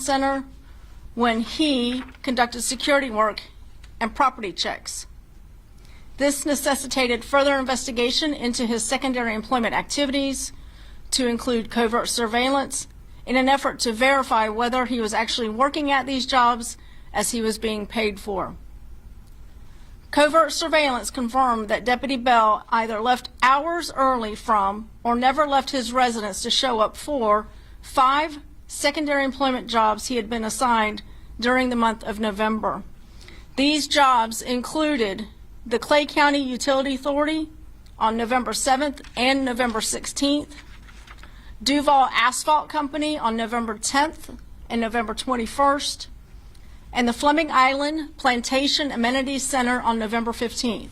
center when he conducted security work and property checks. This necessitated further investigation into his secondary employment activities, to include covert surveillance, in an effort to verify whether he was actually working at these jobs as he was being paid for. Covert surveillance confirmed that Deputy Bell either left hours early from or never left his residence to show up for 5 secondary employment jobs he had been assigned during the month of November. These jobs included the Clay County Utility Authority on November 7th and November 16th, Duval Asphalt Company on November 10th and November 21st, and the Fleming Island Plantation Amenities Center on November 15th.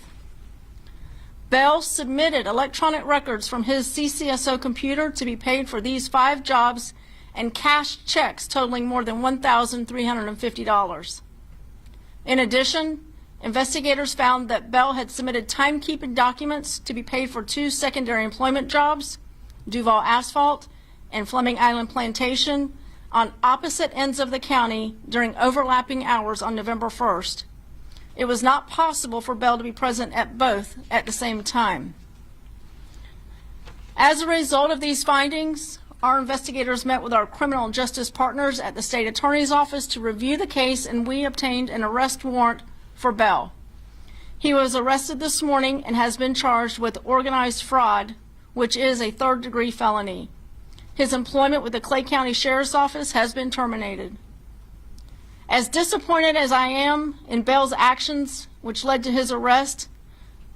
Bell submitted electronic records from his CCSO computer to be paid for these 5 jobs and cashed checks totaling more than $1,350. In addition, investigators found that Bell had submitted timekeeping documents to be paid for 2 secondary employment jobs, Duval Asphalt and Fleming Island Plantation, on opposite ends of the county during overlapping hours on November 1st. It was not possible for Bell to be present at both at the same time. As a result of these findings, our investigators met with our criminal justice partners at the state attorney's office to review the case, and we obtained an arrest warrant for Bell. He was arrested this morning and has been charged with organized fraud, which is a 3rd-degree felony. His employment with the Clay County Sheriff's Office has been terminated. As disappointed as I am in Bell's actions, which led to his arrest,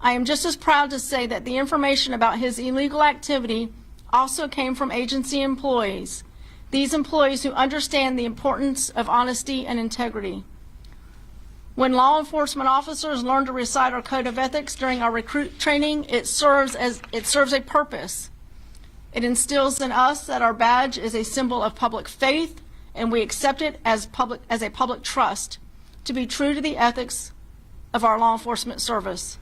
I am just as proud to say that the information about his illegal activity also came from agency employees, these employees who understand the importance of honesty and integrity. When law enforcement officers learn to recite our code of ethics during our recruit training, it serves a purpose. It instills in us that our badge is a symbol of public faith, and we accept it as a public trust to be true to the ethics of our law enforcement service.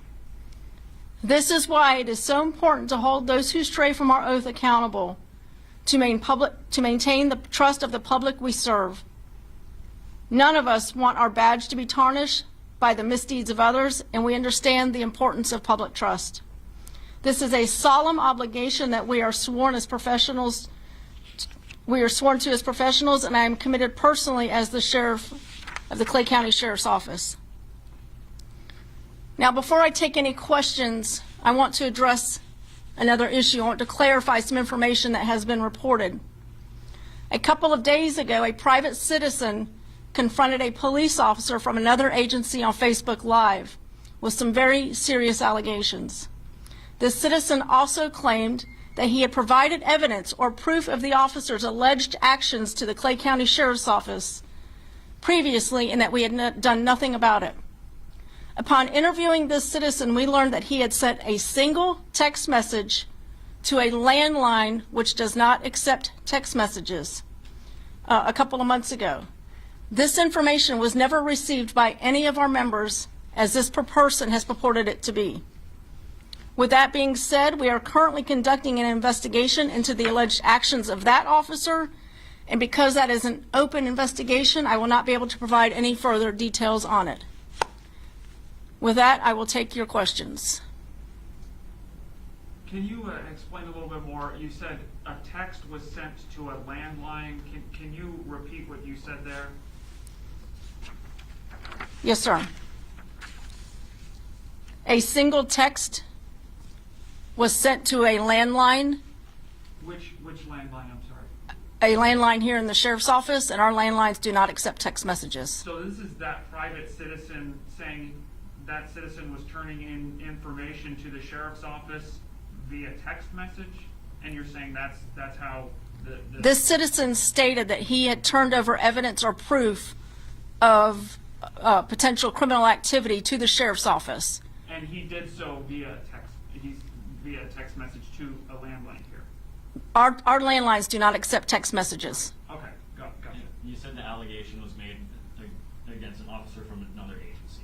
This is why it is so important to hold those who stray from our oath accountable, to maintain the trust of the public we serve. None of us want our badge to be tarnished by the misdeeds of others, and we understand the importance of public trust. This is a solemn obligation that we are sworn as professionals. We are sworn to as professionals, and I am committed personally as the sheriff of the Clay County Sheriff's Office. Now, before I take any questions, I want to address another issue. I want to clarify some information that has been reported. A couple of days ago, a private citizen confronted a police officer from another agency on Facebook Live with some very serious allegations. This citizen also claimed that he had provided evidence or proof of the officer's alleged actions to the Clay County Sheriff's Office previously, and that we had done nothing about it. Upon interviewing this citizen, we learned that he had sent a single text message to a landline which does not accept text messages a couple of months ago. This information was never received by any of our members, as this person has purported it to be. With that being said, we are currently conducting an investigation into the alleged actions of that officer, and because that is an open investigation, I will not be able to provide any further details on it. With that, I will take your questions. Can you explain a little bit more? You said a text was sent to a landline. Can you repeat what you said there? Yes, sir. A single text was sent to a landline. Which landline? I'm sorry. A landline here in the sheriff's office, and our landlines do not accept text messages. So this is that private citizen saying that citizen was turning in information to the sheriff's office via text message, and you're saying that's how this citizen stated that he had turned over evidence or proof of potential criminal activity to the sheriff's office. And he did so via text message to a landline here. Our landlines do not accept text messages. Okay, gotcha. You said the allegation was made against an officer from another agency,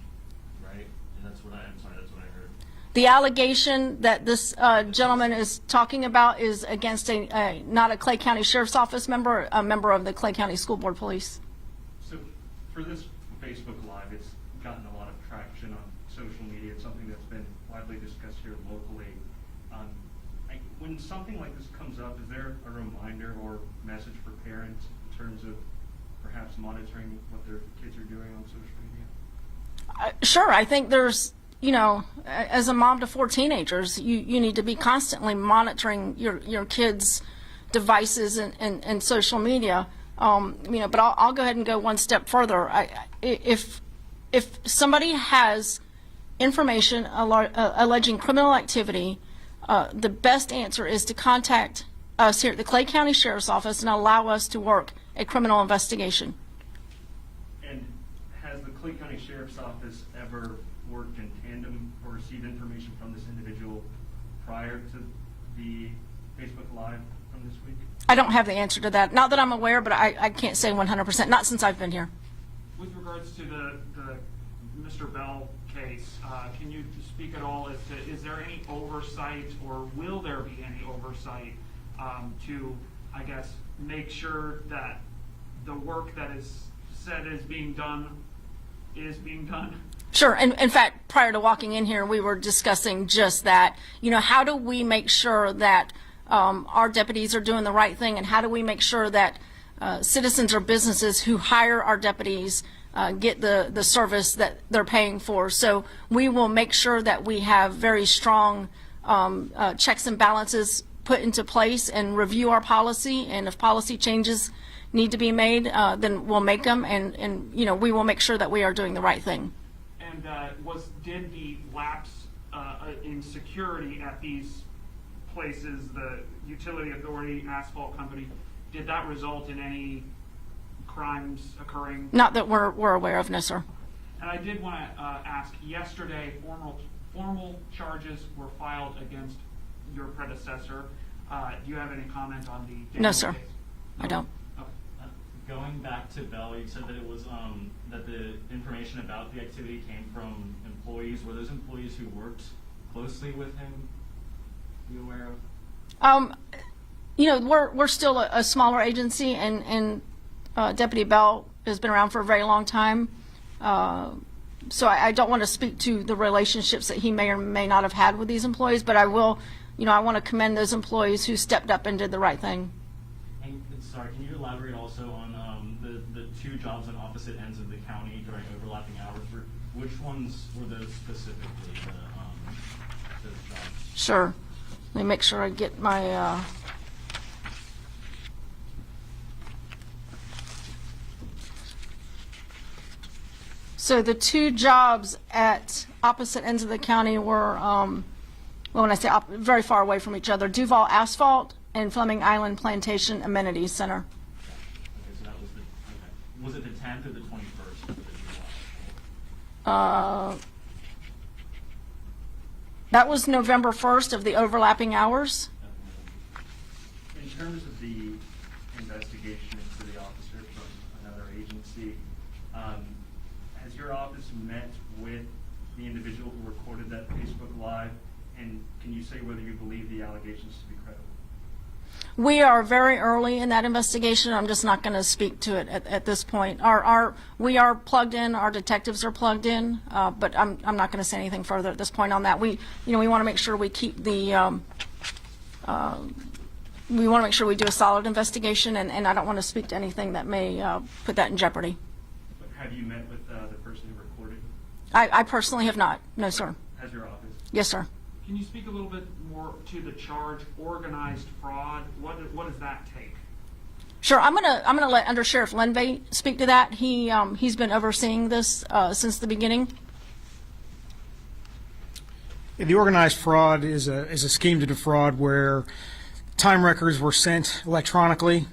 right? And that's what I heard. The allegation that this gentleman is talking about is against not a Clay County Sheriff's Office member, a member of the Clay County School Board Police. So for this Facebook Live, it's gotten a lot of traction on social media. It's something that's been widely discussed here locally. When something like this comes up, is there a reminder or message for parents in terms of perhaps monitoring what their kids are doing on social media? Sure, I think there's, you know, as a mom to 4 teenagers, you need to be constantly monitoring your kids' devices and social media. You know, but I'll go ahead and go one step further. If somebody has information alleging criminal activity, the best answer is to contact us here at the Clay County Sheriff's Office and allow us to work a criminal investigation. And has the Clay County Sheriff's Office ever worked in tandem or received information from this individual prior to the Facebook Live from this week? I don't have the answer to that. Not that I'm aware, but I can't say 100%, not since I've been here. With regards to the Mr. Bell case, can you speak at all as to, is there any oversight or will there be any oversight to, I guess, make sure that the work that is said is being done is being done? Sure. And in fact, prior to walking in here, we were discussing just that. You know, how do we make sure that our deputies are doing the right thing, and how do we make sure that citizens or businesses who hire our deputies get the service that they're paying for? So we will make sure that we have very strong checks and balances put into place and review our policy, and if policy changes need to be made, then we'll make them, and you know, we will make sure that we are doing the right thing. And did the lapse in security at these places, the utility authority, asphalt company, did that result in any crimes occurring? Not that we're aware of, no, sir. And I did want to ask, yesterday formal charges were filed against your predecessor. Do you have any comment on the Daniel No, sir. case? I don't. Okay. Going back to Bell, you said that it was that the information about the activity came from employees. Were those employees who worked closely with him? Are you aware of? You know, we're still a smaller agency, and Deputy Bell has been around for a very long time. So I don't want to speak to the relationships that he may or may not have had with these employees, but I will, you know, I want to commend those employees who stepped up and did the right thing. And sorry, can you elaborate also on the 2 jobs on opposite ends of the county during overlapping hours? Which ones were those specifically, those jobs? Sure. Let me make sure I get my So the 2 jobs at opposite ends of the county were, well, when I say very far away from each other, Duval Asphalt and Fleming Island Plantation Amenities Center. Okay, so that was okay. Was it the 10th or the 21st? That was November 1st of the overlapping hours. In terms of the investigation into the officer from another agency, has your office met with the individual who recorded that Facebook Live, and can you say whether you believe the allegations to be credible? We are very early in that investigation. I'm just not going to speak to it at this point. We are plugged in. Our detectives are plugged in, but I'm not going to say anything further at this point on that. We want to make sure we keep the. We want to make sure we do a solid investigation, and I don't want to speak to anything that may put that in jeopardy. But have you met with the person who recorded? I personally have not. No, sir. Has your office? Yes, sir. Can you speak a little bit more to the charge, organized fraud? What does that take? Sure. I'm gonna let Under Sheriff Lenvey speak to that. He's been overseeing this since the beginning. The organized fraud is a scheme to defraud where time records were sent electronically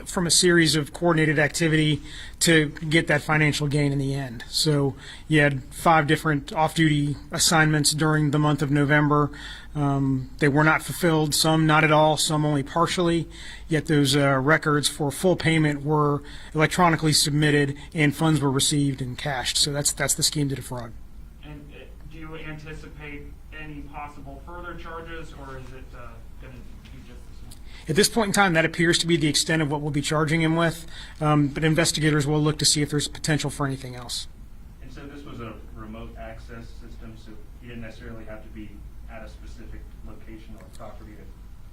from a series of coordinated activity to get that financial gain in the end. So you had 5 different off-duty assignments during the month of November. They were not fulfilled, some not at all, some only partially, yet those records for full payment were electronically submitted and funds were received and cashed. So that's the scheme to defraud. And do you you anticipate any possible further charges, or is it going to be just this one? At this point in time, that appears to be the extent of what we'll be charging him with, but investigators will look to see if there's potential for anything else. And so this was a remote access system, so he didn't necessarily have to be at a specific location or property to...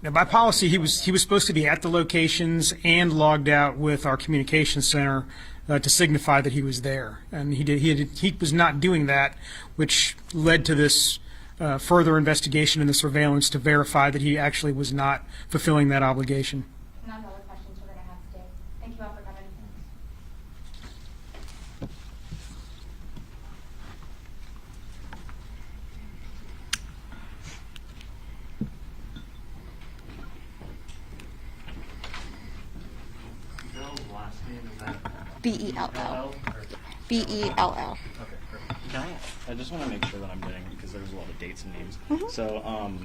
Now, by policy, he was supposed to be at the locations and logged out with our communications center to signify that he was there, and he was not doing that, which led to this further investigation and the surveillance to verify that he actually was not fulfilling that obligation. None of the other questions we're going to have today. Thank you all for coming. Bell's last name is that B-E-L-L. or- B-E-L-L. Okay, perfect. Can I just want to make sure that I'm getting, because there's a lot of dates and names. So,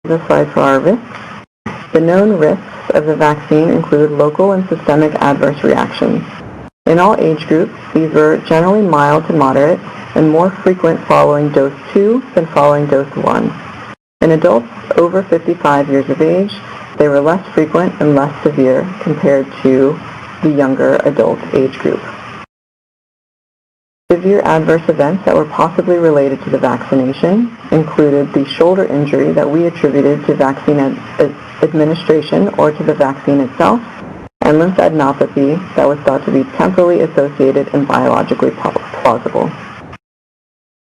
Oversight for our risks. The known risks of the vaccine include local and systemic adverse reactions. In all age groups, these were generally mild to moderate and more frequent following dose 2 than following dose 1. In adults over 55 years of age, they were less frequent and less severe compared to the younger adult age group. Severe adverse events that were possibly related to the vaccination included the shoulder injury that we attributed to vaccine administration or to the vaccine itself, and lymphadenopathy that was thought to be temporally associated and biologically plausible.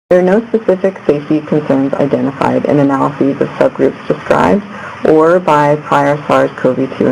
There are no specific safety concerns identified in analyses of subgroups described or by prior SARS-CoV-2